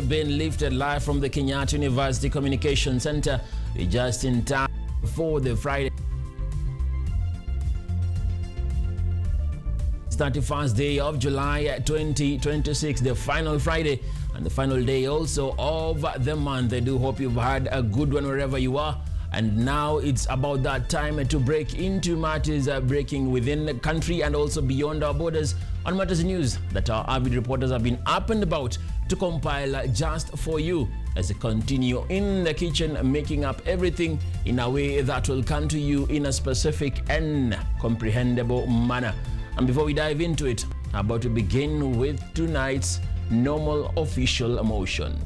been lifted live from the Kenyatta University Communication Center. We're just in time for the Friday 31st day of July 2026, the final Friday and the final day also of the month. I do hope you've had a good one wherever you are. And now it's about that time to break into matters breaking within the country and also beyond our borders on matters news that our avid reporters have been up and about to compile just for you as they continue in the kitchen making up everything in a way that will come to you in a specific and comprehensible manner. And before we dive into it, how about to begin with tonight's normal official motion.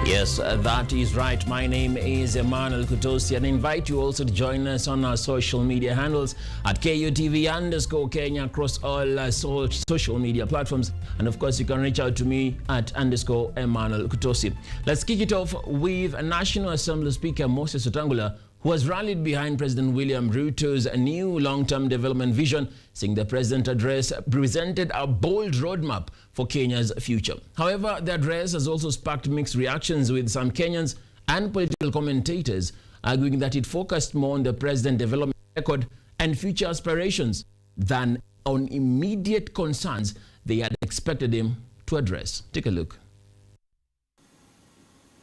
Yes, that is right. My name is Emmanuel Kutosi, and I invite you also to join us on our social media handles at KUTV_Kenya across all social media platforms. And of course, you can reach out to me at _Emmanuel Kutosi. Let's kick it off with National Assembly Speaker Moses Wetangula, who has rallied behind President William Ruto's new long-term development vision, saying the president's address presented a bold roadmap for Kenya's future. However, the address has also sparked mixed reactions, with some Kenyans and political commentators arguing that it focused more on the president's development record and future aspirations than on immediate concerns they had expected him to address. Take a look.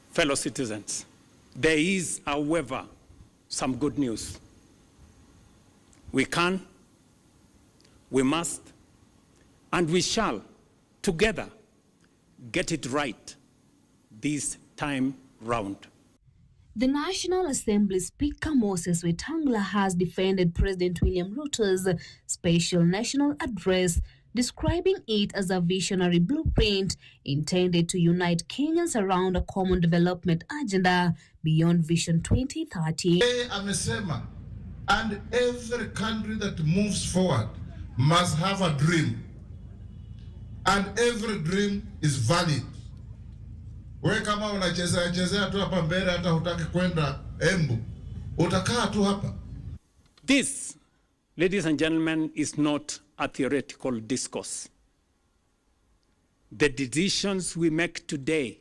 Fellow citizens, there is, however, some good news. We can, we must, and we shall together get it right this time round. The National Assembly Speaker Moses Wetangula has defended President William Ruto's special national address, describing it as a visionary blueprint intended to unite Kenyans around a common development agenda beyond Vision 2030. Amesema, and every country that moves forward must have a dream, and every dream is valid. Wewe kama unachezea tu hapa mbele, hata hutaki kwenda Embu, utakaa tu hapa. This, ladies and gentlemen, is not a theoretical discourse. The decisions we make today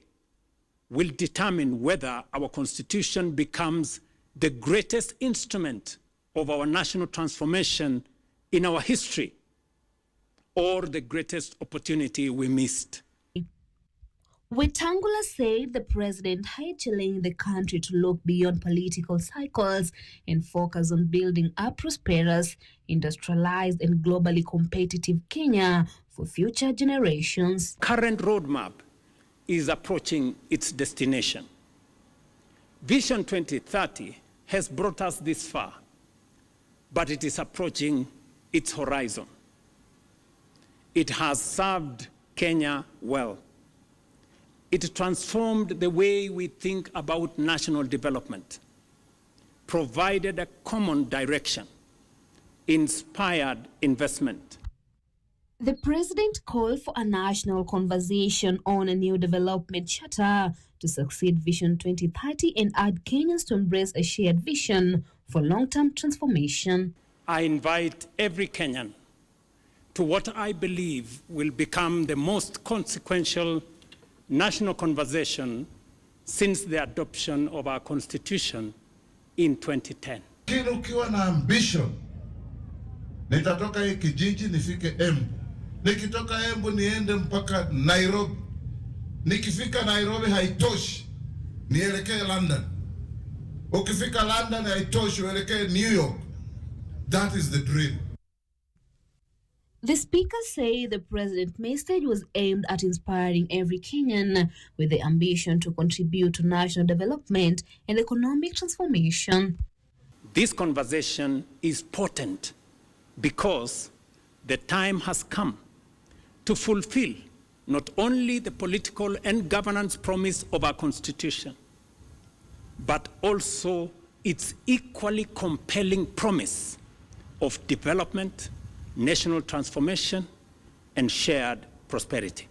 will determine whether our constitution becomes the greatest instrument of our national transformation in our history, or the greatest opportunity we missed. Wetangula said the president had challenged the country to look beyond political cycles and focus on building a prosperous, industrialized, and globally competitive Kenya for future generations. Current roadmap is approaching its destination. Vision 2030 has brought us this far, but it is approaching its horizon. It has served Kenya well. It transformed the way we think about national development, provided a common direction, inspired investment. The president called for a national conversation on a new development charter to succeed Vision 2030 and urged Kenyans to embrace a shared vision for long-term transformation. I invite every Kenyan to what I believe will become the most consequential national conversation since the adoption of our constitution in 2010. Kile ukiwa na ambition, nitatoka hii kijiji nifike Embu. Nikitoka Embu niende mpaka Nairobi. Nikifika Nairobi haitoshi, nielekee London. Ukifika London haitoshi, uelekee New York. That is the dream. The speaker said the president's message was aimed at inspiring every Kenyan with the ambition to contribute to national development and economic transformation. This conversation is potent because the time has come to fulfill not only the political and governance promise of our Constitution, but also its equally compelling promise of development, national transformation, and shared prosperity.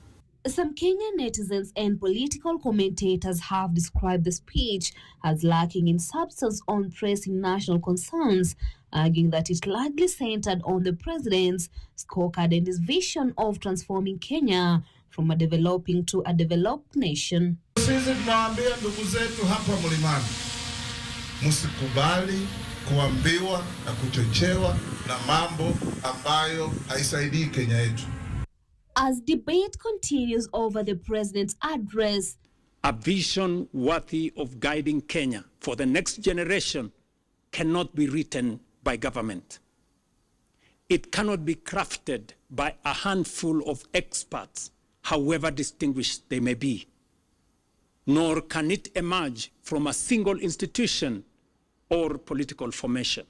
Some Kenyan netizens and political commentators have described the speech as lacking in substance on pressing national concerns, arguing that it largely centered on the president's scorecard and his vision of transforming Kenya from a developing to a developed nation. Sisi tunawaambia ndugu zetu hapa mlimani, msikubali kuambiwa na kuchochewa na mambo ambayo haisaidii Kenya yetu. As debate continues over the president's address, a vision worthy of guiding Kenya for the next generation cannot be written by government. It cannot be crafted by a handful of experts, however distinguished they may be. Nor can it emerge from a single institution or political formation.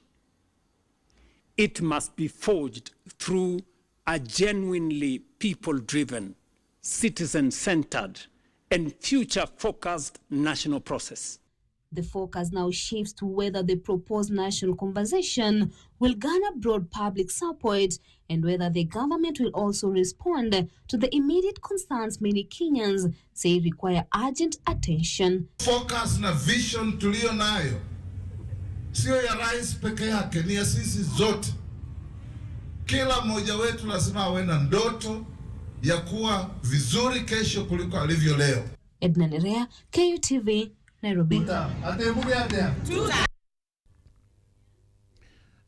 It must be forged through a genuinely people-driven, citizen-centered, and future-focused national process. The focus now shifts to whether the proposed national conversation will garner broad public support and whether the government will also respond to the immediate concerns many Kenyans say require urgent attention. Focus na vision tulio nayo sio ya rais peke yake, ni ya sisi zote. Kila mmoja wetu lazima awe na ndoto ya kuwa vizuri kesho kuliko alivyo leo. Edna Nerea, KUTV, Nairobi.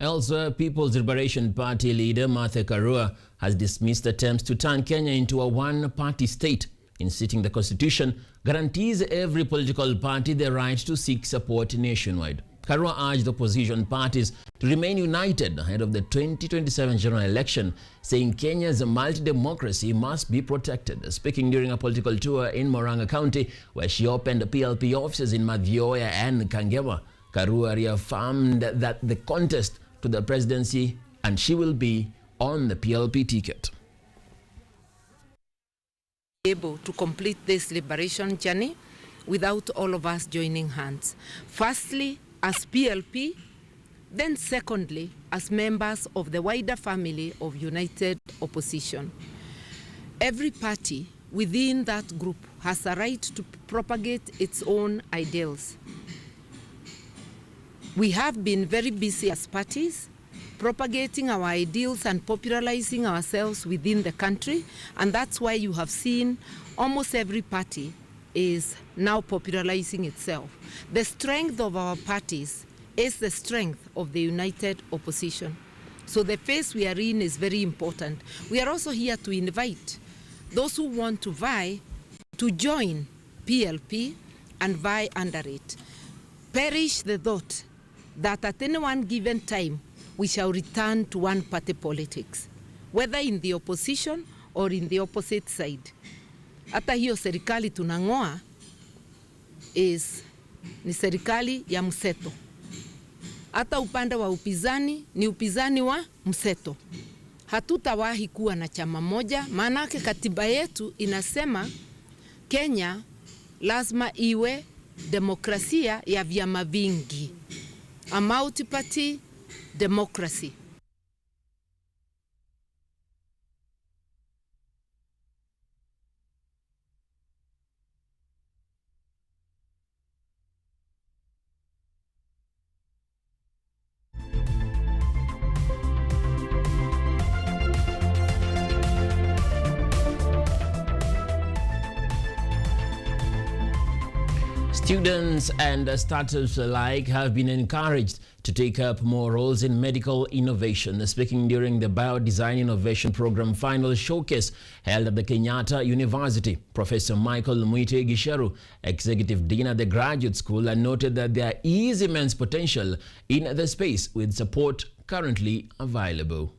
Elsewhere, People's Liberation Party leader Martha Karua has dismissed attempts to turn Kenya into a one-party state. Insisting the Constitution guarantees every political party the right to seek support nationwide. Karua urged opposition parties to remain united ahead of the 2027 general election, saying Kenya's multi-democracy must be protected. Speaking during a political tour in Murang'a County, where she opened PLP offices in Mathioya and Kangema, Karua reaffirmed that the contest to the presidency and she will be on the PLP ticket. Able to complete this liberation journey without all of us joining hands. Firstly, as PLP, then secondly, as members of the wider family of United Opposition. Every party within that group has a right to propagate its own ideals. We have been very busy as parties, propagating our ideals and popularizing ourselves within the country, and that's why you have seen almost every party is now popularizing itself. The strength of our parties is the strength of the United Opposition. So the phase we are in is very important. We are also here to invite those who want to vie to join PLP and vie under it. Perish the thought that at any one given time we shall return to one-party politics, whether in the opposition or in the opposite side. Hata hiyo serikali tunang'oa ni serikali ya mseto. Hata upande wa upinzani ni upinzani wa mseto. Hatutawahi kuwa na chama moja, maanake katiba yetu inasema Kenya lazima iwe demokrasia ya vyama vingi, a multi-party democracy. Students and startups alike have been encouraged to take up more roles in medical innovation. Speaking during the Biodesign Innovation Program Final Showcase held at the Kenyatta University, Professor Michael Mwite Gisheru, Executive Dean at the Graduate School, noted that there is immense potential in the space with support currently available.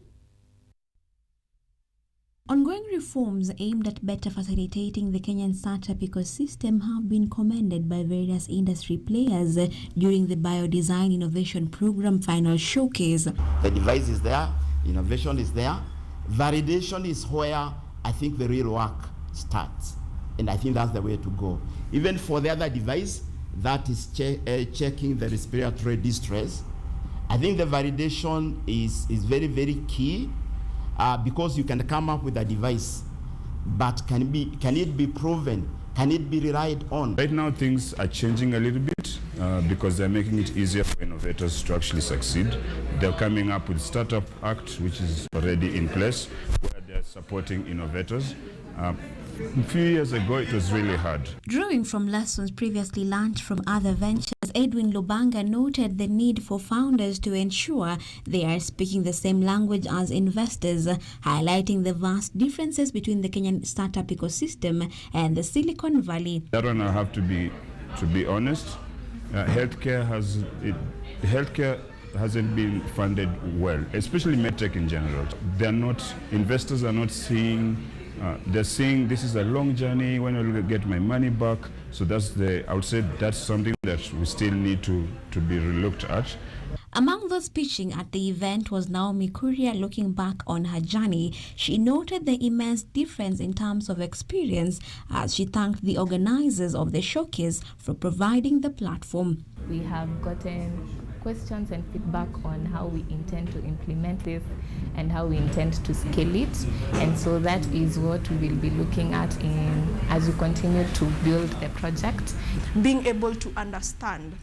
Ongoing reforms aimed at better facilitating the Kenyan startup ecosystem have been commended by various industry players during the Biodesign Innovation Program Final Showcase. The device is there, innovation is there, validation is where I think the real work starts. And I think that's the way to go. Even for the other device that is checking the respiratory distress, I think the validation is very, very key because you can come up with a device, but can it be proven? Can it be relied on? Right now, things are changing a little bit because they're making it easier for innovators to actually succeed. They're coming up with Startup Act, which is already in place, where they're supporting innovators. A few years ago, it was really hard. Drawing from lessons previously learned from other ventures, Edwin Lubanga noted the need for founders to ensure they are speaking the same language as investors, highlighting the vast differences between the Kenyan startup ecosystem and the Silicon Valley. That one I have to be honest. Healthcare hasn't been funded well, especially medtech in general. Investors are not seeing. They're saying this is a long journey, when will I get my money back? So I would say that's something that we still need to be relooked at. Among those speaking at the event was Naomi Kuria. Looking back on her journey, she noted the immense difference in terms of experience as she thanked the organizers of the showcase for providing the platform. We have gotten questions and feedback on how we intend to implement this and how we intend to scale it, and so that is what we will be looking at as we continue to build the project. Being able to understand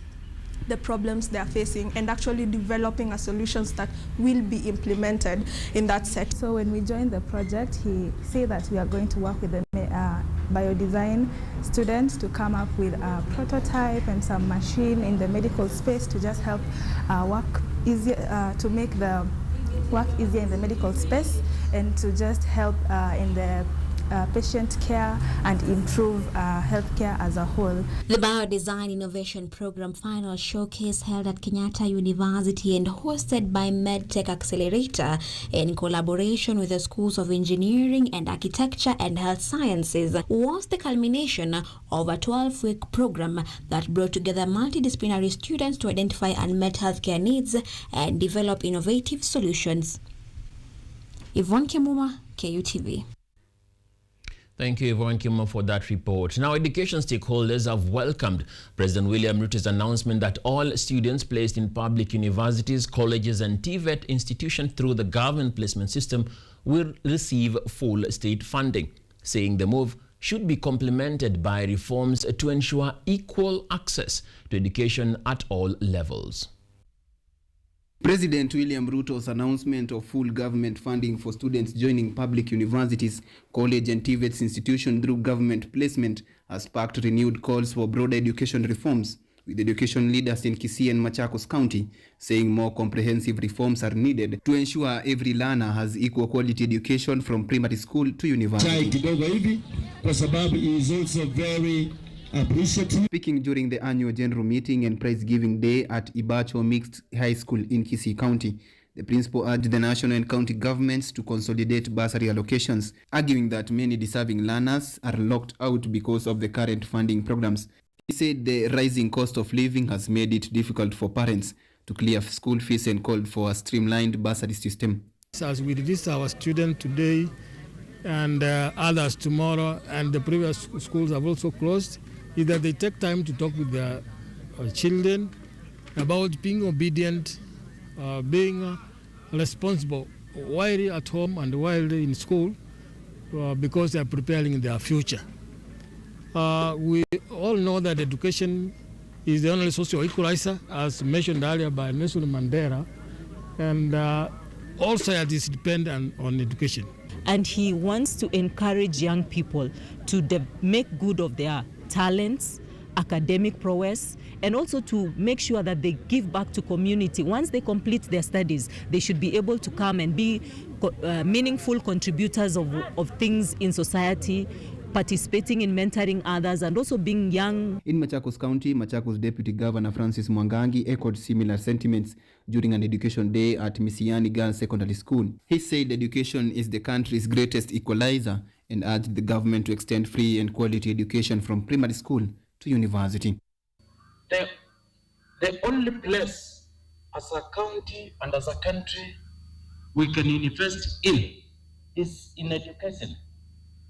the problems they are facing and actually developing a solutions that will be implemented in that sector. So when we joined the project, he said that we are going to work with the biodesign students to come up with a prototype and some machine in the medical space to just help work easier, to make the work easier in the medical space, and to just help in the patient care and improve healthcare as a whole. The Biodesign Innovation Program Final Showcase held at Kenyatta University and hosted by MedTech Accelerator in collaboration with the Schools of Engineering and Architecture and Health Sciences was the culmination of a 12-week program that brought together multidisciplinary students to identify unmet healthcare needs and develop innovative solutions. Yvonne Kimuma, KUTV. Thank you, Yvonne Kimmo, for that report. Now, education stakeholders have welcomed President William Ruto's announcement that all students placed in public universities, colleges and TVET institutions through the government placement system will receive full state funding, saying the move should be complemented by reforms to ensure equal access to education at all levels. President William Ruto's announcement of full government funding for students joining public universities, college and TVET institutions through government placement has sparked renewed calls for broader education reforms, with education leaders in Kisii and Machakos County saying more comprehensive reforms are needed to ensure every learner has equal quality education from primary school to university. Speaking during the annual general meeting and prize-giving day at Ibacho Mixed High School in Kisii County, the principal urged the national and county governments to consolidate bursary allocations, arguing that many deserving learners are locked out because of the current funding programs. He said the rising cost of living has made it difficult for parents to clear school fees and called for a streamlined bursary system. As we release our students today and others tomorrow, and the previous schools have also closed, is that they take time to talk with their children about being obedient, being responsible while at home and while in school, because they are preparing their future. We all know that education is the only social equalizer, as mentioned earlier by Nelson Mandela, and all societies depend on education. And he wants to encourage young people to make good of their talents, academic prowess, and also to make sure that they give back to community. Once they complete their studies, they should be able to come and be meaningful contributors of things in society, participating in mentoring others, and also being young. In Machakos County, Machakos Deputy Governor Francis Mwangangi echoed similar sentiments during an education day at Misiani Girls Secondary School. He said education is the country's greatest equalizer and urged the government to extend free and quality education from primary school to university. The only place as a county and as a country we can invest in is in education.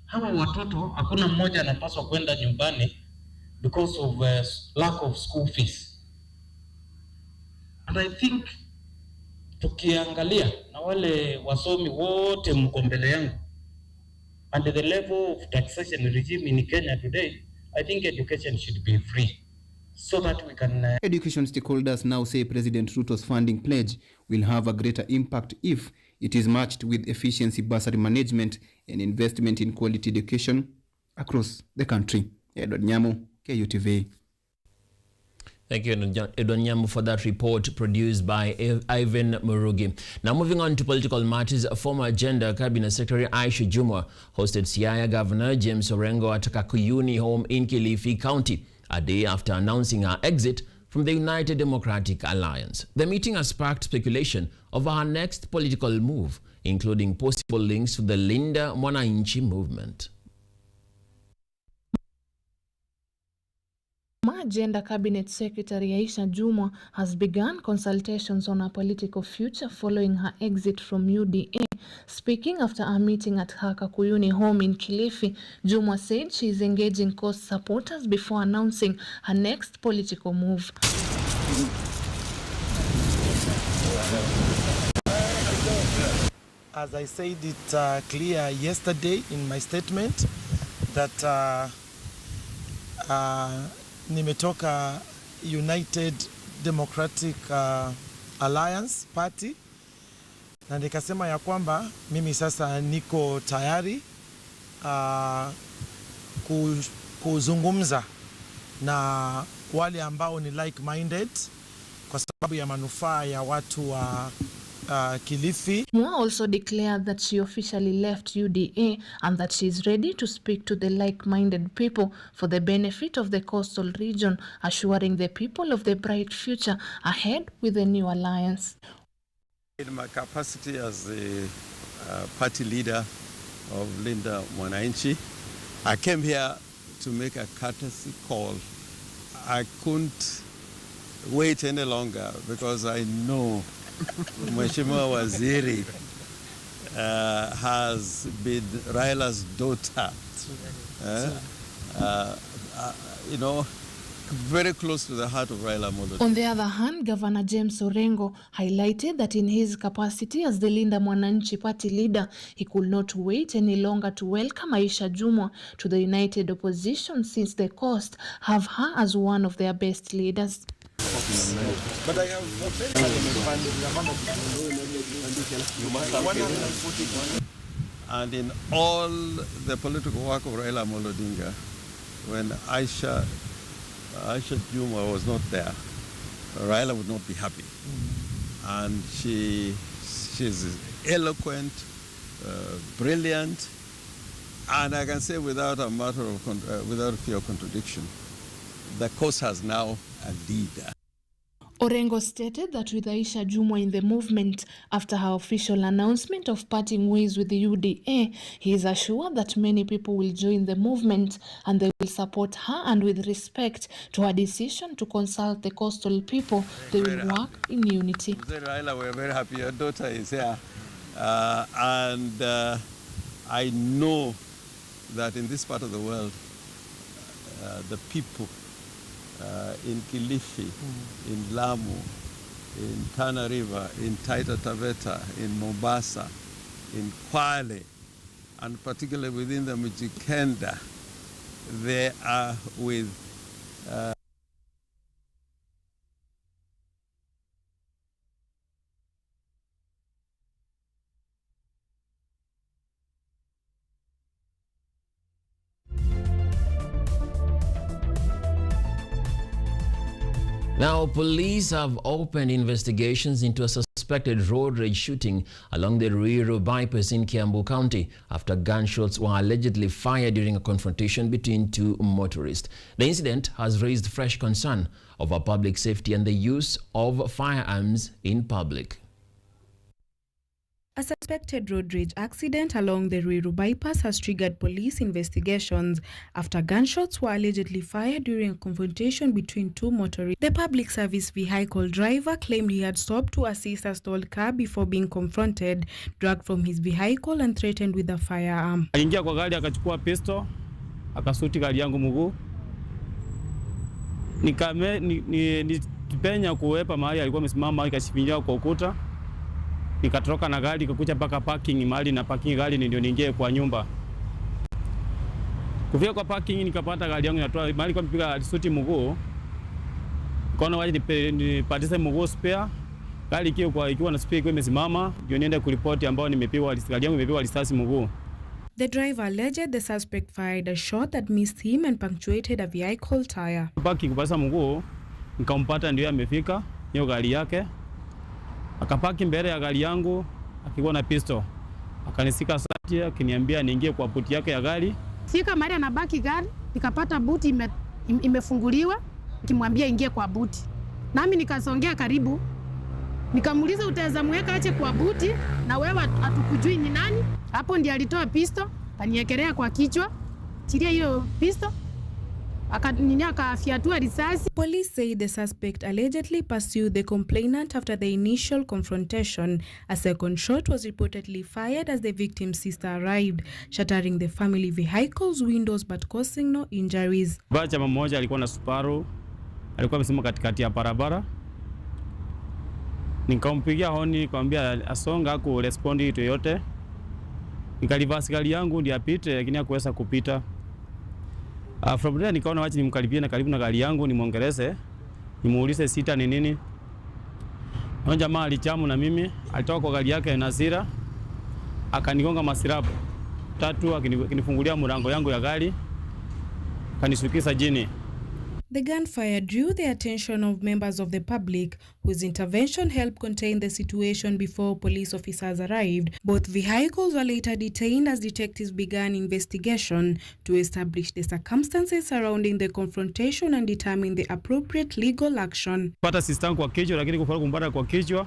hawa watoto hakuna mmoja anapaswa kwenda nyumbani because of lack of school fees. And I think tukiangalia na wale wasomi wote mko mbele yangu, and the level of taxation regime in Kenya today, I think education should be free so that we can... Education stakeholders now say President Ruto's funding pledge will have a greater impact if it is matched with efficiency bursary management and investment in quality education across the country. Edward Nyamu, KUTV. Thank you, Edwin Nyamu, for that report produced by Ivan Murugi. Now, moving on to political matters, former Gender Cabinet Secretary Aisha Jumwa hosted Siaya Governor James Orengo at Kakuyuni home in Kilifi County, a day after announcing her exit from the United Democratic Alliance. The meeting has sparked speculation over her next political move, including possible links to the Linda Mwananchi movement. Gender Cabinet Secretary Aisha Jumwa has begun consultations on her political future following her exit from UDA. Speaking after a meeting at her Kakuyuni home in Kilifi, Jumwa said she is engaging cause supporters before announcing her next political move. As I said it clear yesterday in my statement that nimetoka United Democratic Alliance Party na nikasema ya kwamba mimi sasa niko tayari kuzungumza na wale ambao ni like-minded kwa sababu ya manufaa ya watu wa Kilifi. Mwa also declared that she officially left UDA and that she is ready to speak to the like-minded people for the benefit of the coastal region, assuring the people of the bright future ahead with the new alliance. In my capacity as the party leader of Linda Mwananchi, I came here to make a courtesy call. I couldn't wait any longer because I know Mheshimiwa Waziri has been Raila's daughter, you know, very close to the heart of Raila Amolo. On the other hand, Governor James Orengo highlighted that in his capacity as the Linda Mwananchi party leader, he could not wait any longer to welcome Aisha Jumwa to the united opposition since the coast have her as one of their best leaders. But I have and in all the political work of Raila Amolo Odinga, when Aisha Jumwa was not there, Raila would not be happy. And she's eloquent, brilliant, and I can say without without fear of contradiction, the cause has now a leader. Orengo stated that with Aisha Jumwa in the movement after her official announcement of parting ways with the UDA, he is assured that many people will join the movement and they will support her, and with respect to her decision to consult the coastal people, they will work in unity. Raila, we're very happy your daughter is here. And I know that in this part of the world, the people in Kilifi, in Lamu, in Tana River, in Taita Taveta, in Mombasa, in Kwale, and particularly within the Mijikenda, they are with Now, police have opened investigations into a suspected road rage shooting along the Ruiru bypass in Kiambu County after gunshots were allegedly fired during a confrontation between two motorists. The incident has raised fresh concern over public safety and the use of firearms in public. A suspected road rage accident along the Ruiru bypass has triggered police investigations after gunshots were allegedly fired during a confrontation between two motorists. The public service vehicle driver claimed he had stopped to assist a stalled car before being confronted, dragged from his vehicle and threatened with a firearm. Aliingia kwa gari akachukua pistol, akasuti gari yangu mguu. Nipenya kuwepa mahali alikuwa amesimama, ikashikilia kwa ukuta. Nikatoka na gari kukuja mpaka parking, mahali na parking gari ndio niingie kwa nyumba. Kufika kwa parking nikapata gari yangu inatoa mahali kwa mpiga suti mguu. Kaona waje nipatise mguu spare. Gari ikiwa na spare imesimama, ndio niende kuripoti ambao nimepigwa gari yangu imepigwa risasi mguu. The driver alleged the suspect fired a shot that missed him and punctuated a vehicle tire. Parking kupasa mguu, nikampata ndio amefika hiyo gari yake. Akapaki mbele ya gari yangu akiwa na pistol. Akanisika sati akiniambia niingie kwa buti yake ya gari. Sika mara na baki gari, nikapata buti imefunguliwa, nikimwambia ingie kwa buti. Nami nikasongea karibu. Nikamuuliza utaweza mweka ache kwa buti na wewe atukujui ni nani? Hapo ndiye alitoa pistol, kaniekelea kwa kichwa. Chilia hiyo pistol. Police say the suspect allegedly pursued the complainant after the initial confrontation. A second shot was reportedly fired as the victim's sister arrived, shattering the family vehicle's windows but causing no injuries. Bacha mmoja alikuwa na Subaru, alikuwa amesimama katikati ya barabara. Nikampigia honi, nikamwambia asonga ku respondi to yote. Nikalivasi gari yangu ndio apite, lakini hakuweza kupita. From there nikaona wacha nimkaribie na karibu na gari yangu nimuongeleze, nimuulize sita ni nini. Huyo jamaa alichamu na mimi, alitoka kwa gari yake na hasira, akanigonga masirabu 3 akinifungulia mlango yangu ya gari, akanisukisa jini. The gunfire drew the attention of members of the public, whose intervention helped contain the situation before police officers arrived. Both vehicles were later detained as detectives began investigation to establish the circumstances surrounding the confrontation and determine the appropriate legal action. Pata sistangu kwa kichwa, lakini kufara kumbata kwa kichwa.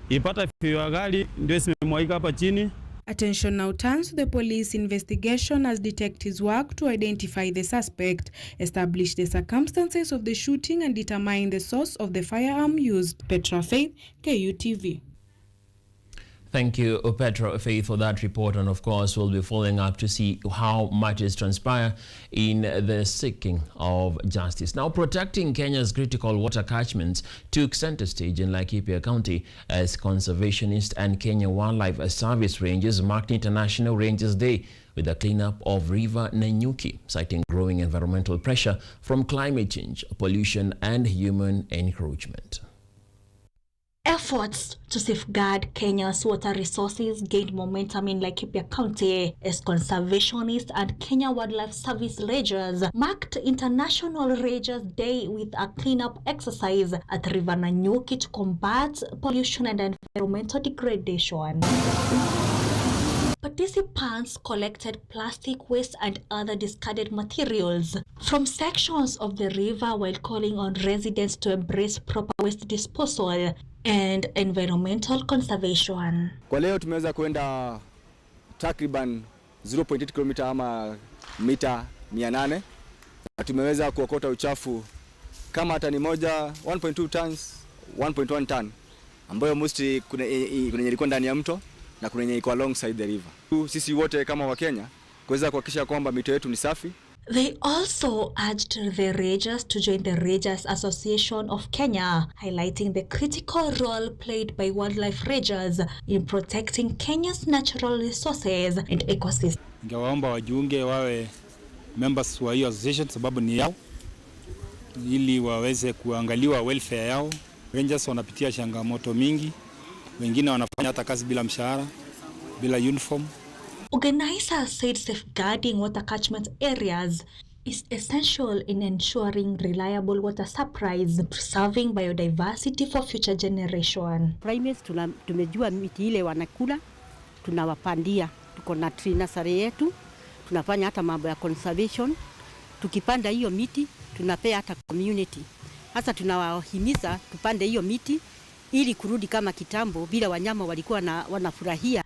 Ipata fio ya gari ndio simemwaika hapa chini. Attention now turns to the police investigation as detectives work to identify the suspect, establish the circumstances of the shooting and determine the source of the firearm used. Petra Faith, KUTV. Thank you, Petra Faith, for that report. And of course, we'll be following up to see how matters transpire in the seeking of justice. Now, protecting Kenya's critical water catchments took center stage in Laikipia County as conservationists and Kenya Wildlife Service Rangers marked International Rangers Day with the cleanup of River Nanyuki, citing growing environmental pressure from climate change, pollution, and human encroachment. Efforts to safeguard Kenya's water resources gained momentum in Laikipia County as conservationists and Kenya Wildlife Service Rangers marked International Rangers Day with a cleanup exercise at River Nanyuki to combat pollution and environmental degradation. Participants collected plastic waste and other discarded materials from sections of the river while calling on residents to embrace proper waste disposal and environmental conservation. Kwa leo tumeweza kwenda takriban 0.8 km ama mita 800 na tumeweza kuokota uchafu kama tani moja 1.2 tons 1.1 ton ambayo mostly kuna yenye ilikuwa ndani ya mto na kuna yenye iko alongside the river. Sisi wote kama wa Kenya kuweza kuhakikisha kwamba mito yetu ni safi. They also urged the Rangers to join the Rangers Association of Kenya, highlighting the critical role played by wildlife rangers in protecting Kenya's natural resources and ecosystems. Ningewaomba wajiunge wawe members wa hiyo association sababu ni yao, ili waweze kuangaliwa welfare yao. Rangers wanapitia changamoto mingi, wengine wanafanya hata kazi bila mshahara, bila uniform. Organizers said safeguarding water catchment areas is essential in ensuring reliable water supplies, preserving biodiversity for future generation. Primates tumejua miti ile wanakula, tunawapandia. Tuko na tree nursery yetu, tunafanya hata mambo ya conservation. Tukipanda hiyo miti, tunapea hata community. Hasa tunawahimiza tupande hiyo miti ili kurudi kama kitambo bila wanyama walikuwa wanafurahia.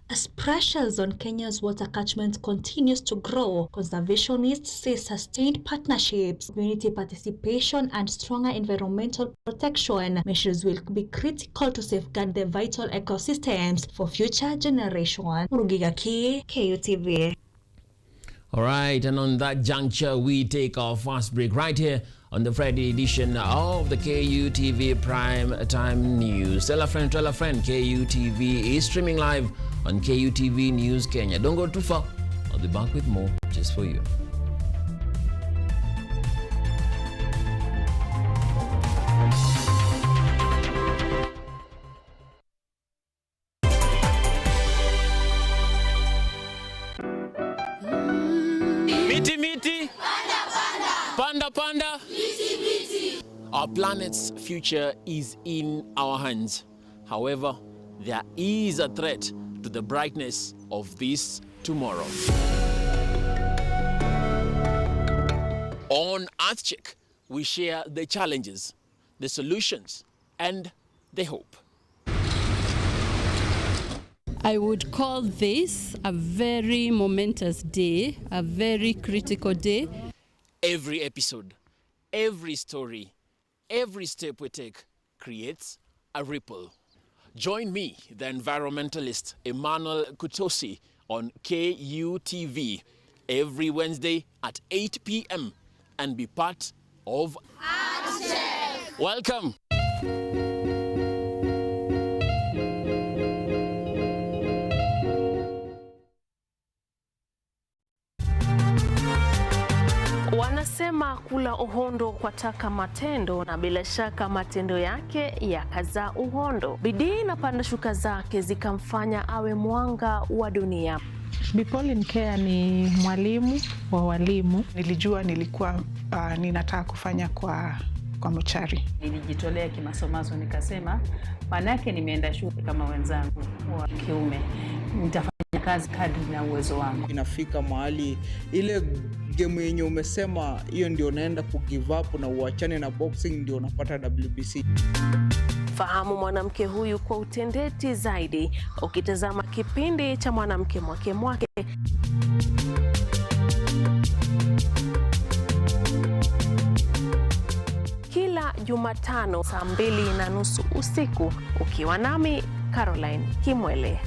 pressures on Kenya's water catchment continues to grow, conservationists say sustained partnerships, community participation, and stronger environmental protection measures will be critical to safeguard the vital ecosystems for future generations. Murugiga Ki, KUTV. All right, and on that juncture, we take our first break right here on the Friday edition of the KUTV Prime Time News. Tell a friend, KUTV is streaming live on KUTV News Kenya. Don't go too far. I'll be back with more just for you. Miti, panda. Our planet's future is in our hands. However, there is a threat to the brightness of this tomorrow. On Earth Check, we share the challenges, the solutions, and the hope. I would call this a very momentous day, a very critical day. Every episode, every story, every step we take creates a ripple. Join me, the environmentalist Emmanuel Kutosi, on KUTV every Wednesday at 8 p.m. and be part of Earth Check. Welcome. Wanasema kula uhondo kwa taka matendo, na bila shaka matendo yake yakazaa uhondo. Bidii na panda shuka zake zikamfanya awe mwanga wa dunia. Bi Pauline Care ni mwalimu wa walimu. Nilijua nilikuwa ninataka kufanya kwa mochari. Nilijitolea kimasomaso, nikasema manake nimeenda shule kama wenzangu wa kiume, nitafanya kazi kadri na uwezo wangu. Inafika mahali ile game yenye umesema hiyo ndio unaenda kugive up na uachane na boxing, ndio unapata WBC. Fahamu mwanamke huyu kwa utendeti zaidi ukitazama kipindi cha Mwanamke Mwake. Kila Jumatano saa 2:30 usiku, ukiwa nami Caroline Kimwele.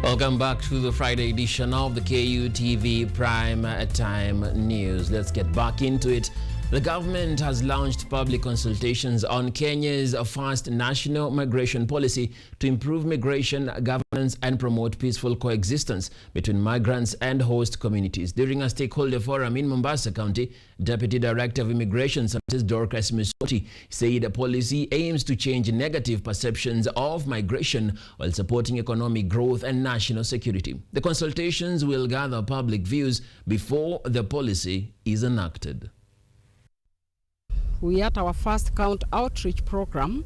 Welcome back to the Friday edition of the KUTV Prime Time News. Let's get back into it. The government has launched public consultations on Kenya's first national migration policy to improve migration governance and promote peaceful coexistence between migrants and host communities. During a stakeholder forum in Mombasa County, Deputy Director of Immigration Services Dorcas Misoti said the policy aims to change negative perceptions of migration while supporting economic growth and national security. The consultations will gather public views before the policy is enacted. We are at our first count outreach program,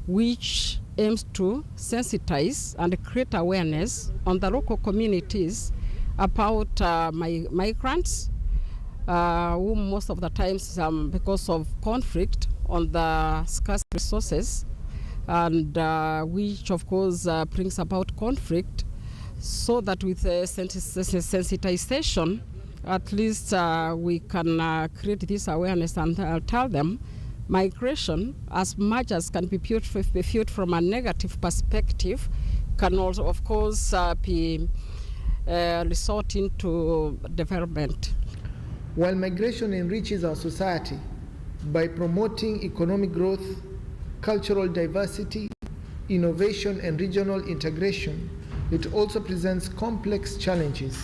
which aims to sensitize and create awareness on the local communities about migrants, who most of the times, because of conflict on the scarce resources, and which of course brings about conflict, so that with sensitization, at least we can create this awareness and tell them migration, as much as can be viewed from a negative perspective, can also, of course, be resorting to development. While migration enriches our society by promoting economic growth, cultural diversity, innovation, and regional integration, it also presents complex challenges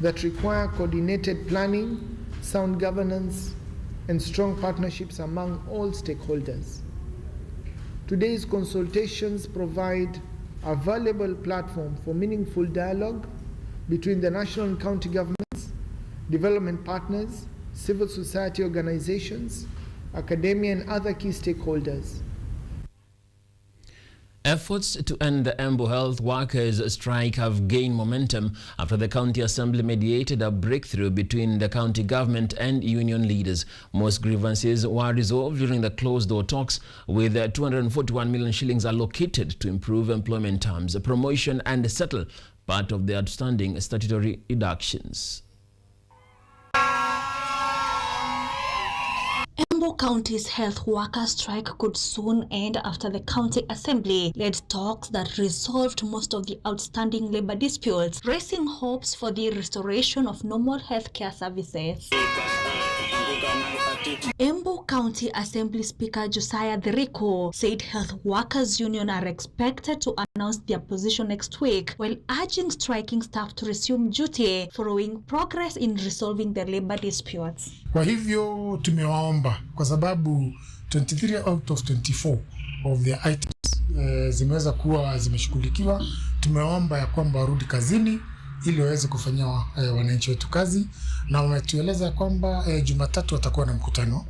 that require coordinated planning, sound governance, and strong partnerships among all stakeholders. Today's consultations provide a valuable platform for meaningful dialogue between the national and county governments, development partners, civil society organizations, academia, and other key stakeholders. Efforts to end the Embu health workers' strike have gained momentum after the county assembly mediated a breakthrough between the county government and union leaders. Most grievances were resolved during the closed-door talks, with 241 million shillings allocated to improve employment terms, promotion and settle part of the outstanding statutory deductions. Embu County's health worker strike could soon end after the county assembly led talks that resolved most of the outstanding labor disputes, raising hopes for the restoration of normal healthcare services. Embu County Assembly Speaker Josiah Dhiriko said health workers union are expected to announce their position next week, while urging striking staff to resume duty following progress in resolving the labor disputes. Kwa hivyo tumewaomba, kwa sababu 23 out of 24 of the items zimeweza kuwa zimeshughulikiwa. Tumewaomba ya kwamba warudi kazini ili waweze kufanyia wananchi wetu kazi, na wametueleza kwamba Jumatatu watakuwa na mkutano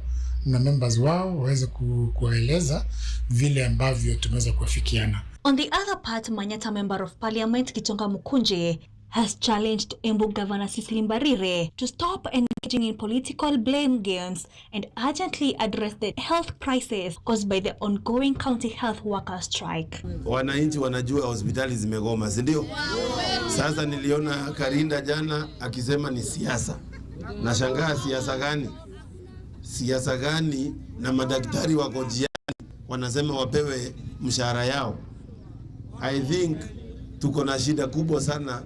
na members wao waweze kueleza vile ambavyo tumeweza kuafikiana. On the other part, Manyata Member of Parliament Kitonga Mukunje has challenged Embu Governor Cecily Mbarire to stop engaging in political blame games and urgently address the health crisis caused by the ongoing county health worker strike. Wananchi wanajua hospitali zimegoma, si ndio? Sasa niliona Karinda jana akisema ni siasa. Nashangaa siasa gani? Siasa gani na madaktari wako njiani wanasema wapewe mshahara yao? I think tuko na shida kubwa sana.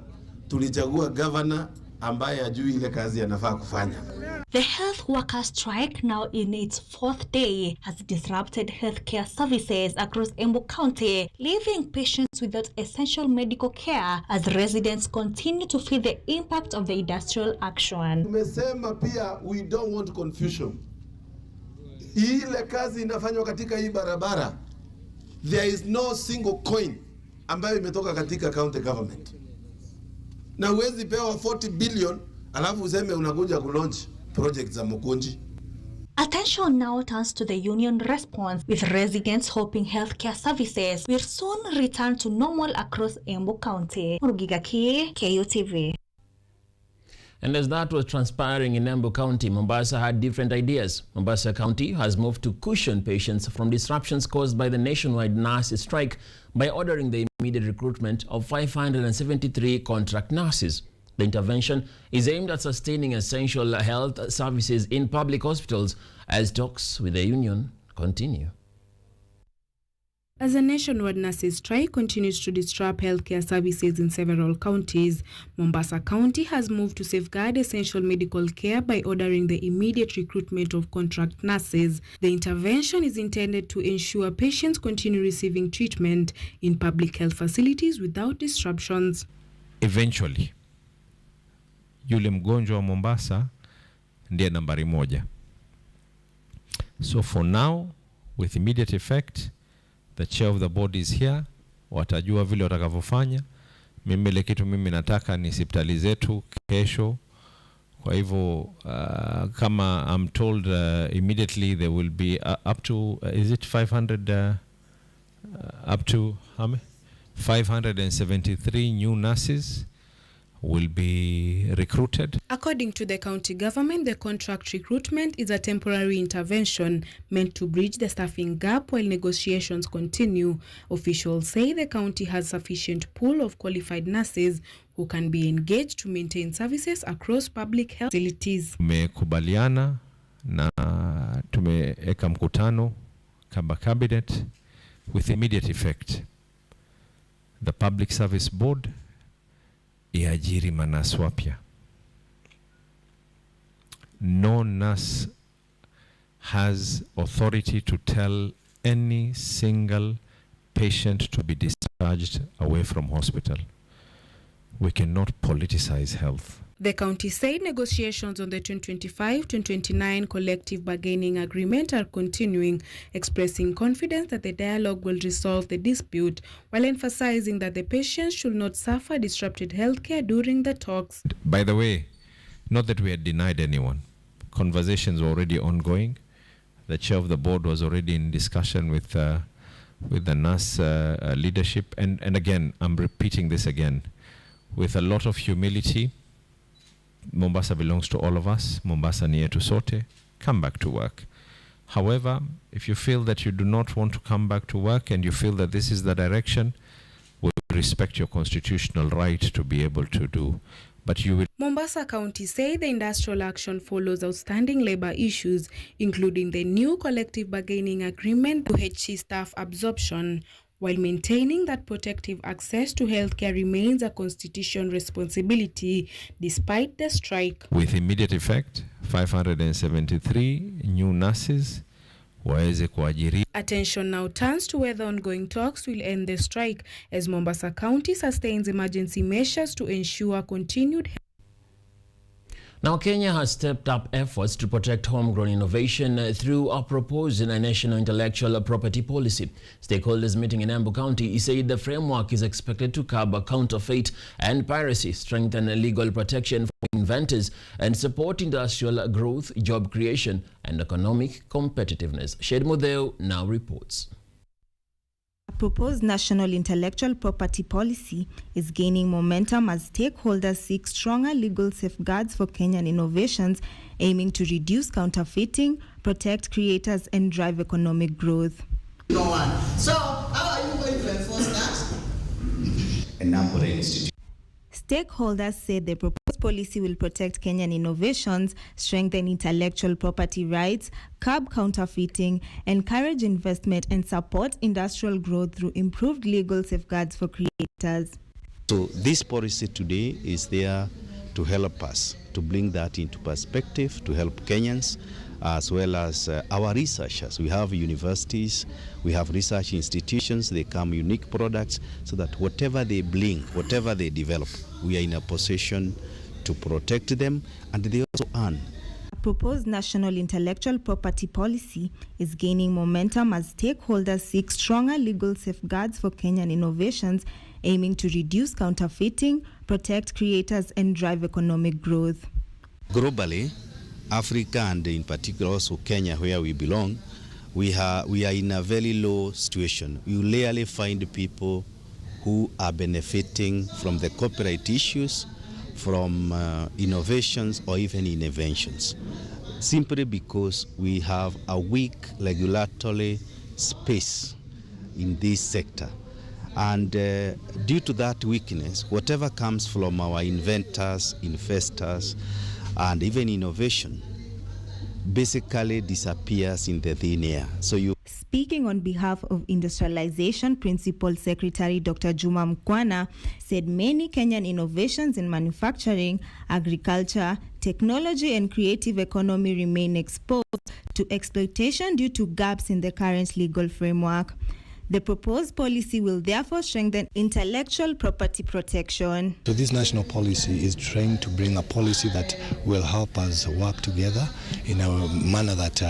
Tulichagua governor ambaye ajui ile kazi anafaa kufanya. The health worker strike, now in its 4th day, has disrupted healthcare services across Embu County, leaving patients without essential medical care as residents continue to feel the impact of the industrial action. Tumesema pia we don't want confusion. Ile kazi inafanywa katika hii barabara, there is no single coin ambayo imetoka katika county government. Na uwezi pewa 40 billion alafu useme unakuja kulaunch project za Mukunji. Attention now turns to the union response, with residents hoping healthcare services will soon return to normal across Embu County. Murugiga Ki, KUTV. And as that was transpiring in Embu County, Mombasa had different ideas. Mombasa County has moved to cushion patients from disruptions caused by the nationwide nurse strike by ordering the immediate recruitment of 573 contract nurses. The intervention is aimed at sustaining essential health services in public hospitals as talks with the union continue. As a nationwide nurses strike continues to disrupt healthcare services in several counties, Mombasa County has moved to safeguard essential medical care by ordering the immediate recruitment of contract nurses. The intervention is intended to ensure patients continue receiving treatment in public health facilities without disruptions. Eventually, yule mgonjwa wa Mombasa ndiye nambari moja. So for now, with immediate effect, the chair of the board is here. Watajua vile watakavyofanya. Mimi ile kitu mimi nataka ni hospitali zetu kesho. Kwa hivyo kama I'm told immediately there will be up to is it 500 up to how many? 573 new nurses will be recruited. According to the county government, the contract recruitment is a temporary intervention meant to bridge the staffing gap while negotiations continue. Officials say the county has sufficient pool of qualified nurses who can be engaged to maintain services across public health facilities. Tumekubaliana na tumeweka mkutano kama cabinet with immediate effect. The Public Service Board iajiri manasi wapya. No nurse has authority to tell any single patient to be discharged away from hospital. We cannot politicize health. The county said negotiations on the 2025-2029 collective bargaining agreement are continuing, expressing confidence that the dialogue will resolve the dispute, while emphasizing that the patients should not suffer disrupted healthcare during the talks. By the way, not that we had denied anyone. Conversations were already ongoing. The chair of the board was already in discussion with the NAS leadership. And again, I'm repeating this again. With a lot of humility, Mombasa belongs to all of us. Mombasa ni yetu sote. Come back to work. However, if you feel that you do not want to come back to work and you feel that this is the direction, we respect your constitutional right to be able to do. But you will. Mombasa County say the industrial action follows outstanding labor issues, including the new collective bargaining agreement, UHC staff absorption, while maintaining that protective access to healthcare remains a constitutional responsibility despite the strike. With immediate effect, 573 new nurses waweze kuajiri. Attention now turns to whether ongoing talks will end the strike as Mombasa County sustains emergency measures to ensure continued. Now, Kenya has stepped up efforts to protect homegrown innovation through a proposed national intellectual property policy. Stakeholders meeting in Embu County said the framework is expected to curb counterfeit and piracy, strengthen legal protection for inventors, and support industrial growth, job creation, and economic competitiveness. Shed Mudeu now reports. A proposed national intellectual property policy is gaining momentum as stakeholders seek stronger legal safeguards for Kenyan innovations, aiming to reduce counterfeiting, protect creators, and drive economic growth. No one. So, how are you going to enforce that? A number of institutions. Stakeholders say the proposed policy will protect Kenyan innovations, strengthen intellectual property rights, curb counterfeiting, encourage investment, and support industrial growth through improved legal safeguards for creators. So this policy today is there to help us, to bring that into perspective, to help Kenyans, as well as our researchers. We have universities, we have research institutions, they come unique products, so that whatever they bring, whatever they develop, we are in a position to protect them, and they also earn. A proposed national intellectual property policy is gaining momentum as stakeholders seek stronger legal safeguards for Kenyan innovations, aiming to reduce counterfeiting, protect creators, and drive economic growth. Globally, Africa and in particular also Kenya, where we belong, we are in a very low situation. You rarely find people who are benefiting from the copyright issues, from innovations or even inventions, simply because we have a weak regulatory space in this sector. And due to that weakness, whatever comes from our inventors, investors, and even innovation basically disappears in the thin air. So you. Speaking on behalf of Industrialization Principal Secretary Dr. Juma Mkwana said many Kenyan innovations in manufacturing, agriculture, technology, and creative economy remain exposed to exploitation due to gaps in the current legal framework. The proposed policy will therefore strengthen intellectual property protection. So this national policy is trying to bring a policy that will help us work together in a manner that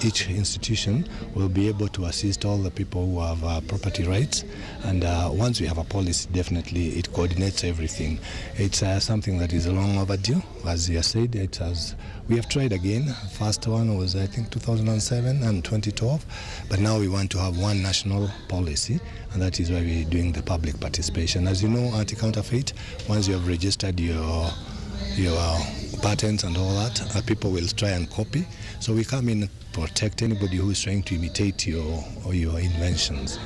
each institution will be able to assist all the people who have property rights. And once we have a policy, definitely it coordinates everything. It's something that is long overdue. As you said, we have tried again. First one was, I think, 2007 and 2012. But now we want to have one national policy, and that is why we're doing the public participation. As you know, anti-counterfeit, once you have registered your patents and all that, people will try and copy. So we come in and protect anybody who is trying to imitate your inventions.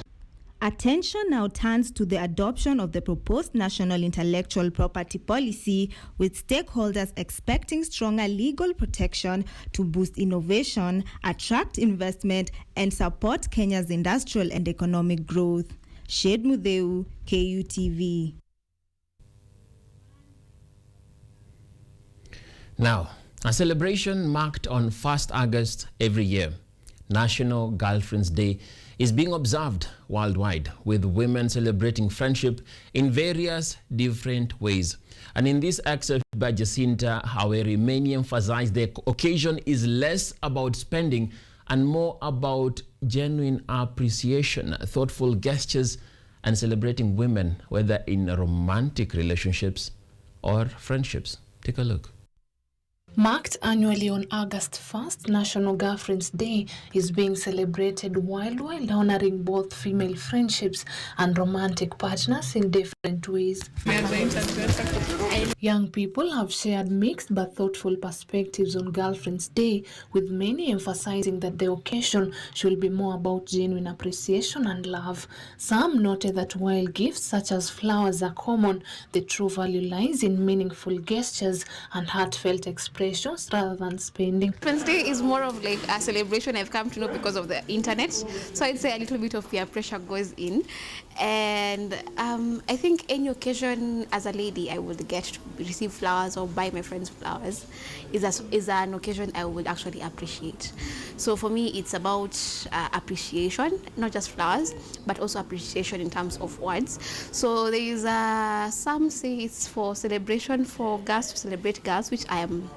Attention now turns to the adoption of the proposed national intellectual property policy, with stakeholders expecting stronger legal protection to boost innovation, attract investment, and support Kenya's industrial and economic growth. Shed Mudeu, KUTV. Now, a celebration marked on 1st August every year, National Girlfriend's Day, is being observed worldwide, with women celebrating friendship in various different ways. And in this excerpt by Jacinta Haweri, many emphasize the occasion is less about spending and more about genuine appreciation, thoughtful gestures, and celebrating women, whether in romantic relationships or friendships. Take a look. Marked annually on August 1st, National Girlfriend's Day is being celebrated while honoring both female friendships and romantic partners in different ways. Young people have shared mixed but thoughtful perspectives on Girlfriend's Day, with many emphasizing that the occasion should be more about genuine appreciation and love. Some noted that while gifts such as flowers are common, the true value lies in meaningful gestures and heartfelt expressions rather than spending. Girlfriend's Day is more of like a celebration I've come to know because of the internet. So I'd say a little bit of peer pressure goes in. And I think any occasion as a lady I would get to receive flowers or buy my friends flowers is an occasion I would actually appreciate. So for me, it's about appreciation, not just flowers, but also appreciation in terms of words. So there is some say it's for celebration for girls to celebrate girls, which I am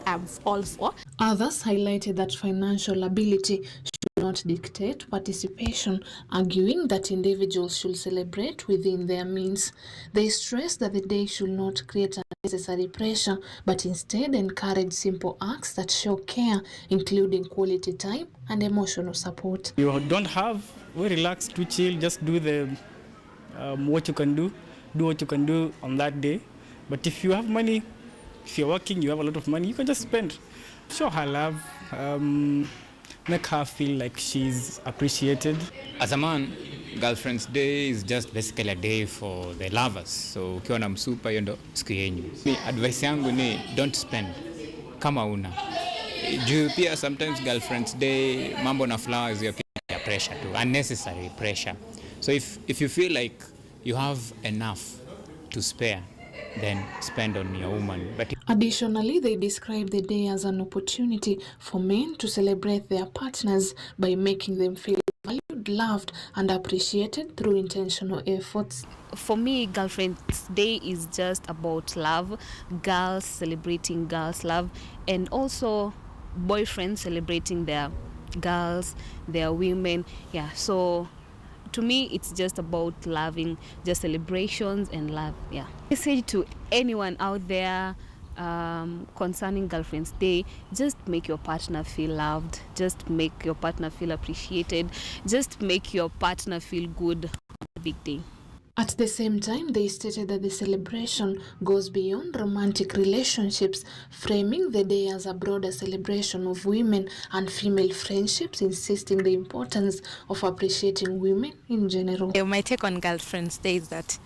all for. Others highlighted that financial ability should not dictate participation, arguing that individuals should celebrate within their means. They stressed that the day should not create unnecessary pressure, but instead encourage simple acts that show care, including quality time and emotional support. You don't have, we relax, to chill, just do the what you can do what you can do on that day. But if you have money, if you're working, you have a lot of money, you can just spend. Show her love, make her feel like she's appreciated. As a man, Girlfriend's Day is just basically a day for the lovers. So ukiwa na msupa hiyo ndo siku yenyu. Advice yangu ni don't spend kama una. Juu pia sometimes Girlfriend's Day mambo na flowers hiyo pia pressure too, unnecessary pressure. So if you feel like you have enough to spare, then spend on your woman. But additionally, they describe the day as an opportunity for men to celebrate their partners by making them feel valued, loved, and appreciated through intentional efforts. For me, Girlfriend's Day is just about love, girls celebrating girls' love, and also boyfriends celebrating their girls, their women. Yeah, so to me, it's just about loving, just celebrations and love. Yeah. Message to anyone out there concerning Girlfriend's Day: just make your partner feel loved, just make your partner feel appreciated, just make your partner feel good on a big day. At the same time, they stated that the celebration goes beyond romantic relationships, framing the day as a broader celebration of women and female friendships, insisting the importance of appreciating women in general. My take on Girlfriend's Day is that